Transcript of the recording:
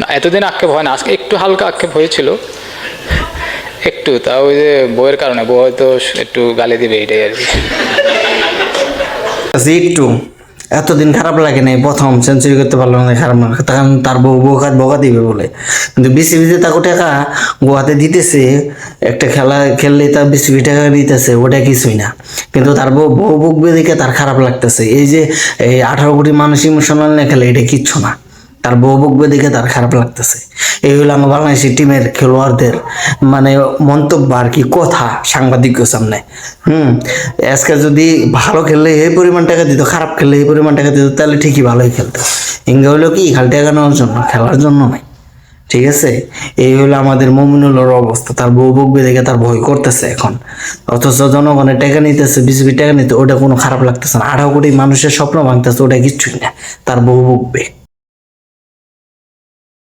না, এতদিন আক্ষেপ হয় না, আজকে একটু হালকা আক্ষেপ হয়েছিল একটু, তা ওই যে বউয়ের কারণে, বউ হয়তো একটু গালি দিবে এটাই আর কি। একটু এতদিন খারাপ লাগে নাই, প্রথম সেঞ্চুরি করতে পারলো না, খারাপ না, তখন তার বউ বকা দিবে বলে। কিন্তু বিসিবিতে তাকে টাকা গোয়াতে দিতেছে, একটা খেলা খেললে তার বিসিবি টাকা দিতেছে, ওটা কিছুই না। কিন্তু তার বউ বকবে দেখে তার খারাপ লাগতেছে। এই যে এই 18 কোটি মানুষ ইমোশনাল না খেলে, এটা কিচ্ছু না। তার বউ বকবে দেখে তার খারাপ লাগতেছে। এই হলো আমার বাংলাদেশি টিমের খেলোয়াড়দের মানে মন্তব্য আর কি, কথা সাংবাদিকের সামনে। আজকে যদি ভালো খেললে এই পরিমাণ টাকা দিত, খারাপ খেললে এই পরিমাণ টাকা দিত, তাহলে ঠিকই ভালোই খেলতো। ইঙ্গা হলো কি খালি টাকা নেওয়ার জন্য, খেলার জন্য নয়। ঠিক আছে, এই হলো আমাদের মুমিনুলের অবস্থা। তার বউ বকবে দেখে তার ভয় করতেছে এখন, অথচ জনগণের টাকা নিতেছে, বিসিবি টাকা নিতে, ওটা কোনো খারাপ লাগতেছে না। 18 কোটি মানুষের স্বপ্ন ভাঙতেছে, ওটা কিচ্ছুই না, তার বউ বকবে।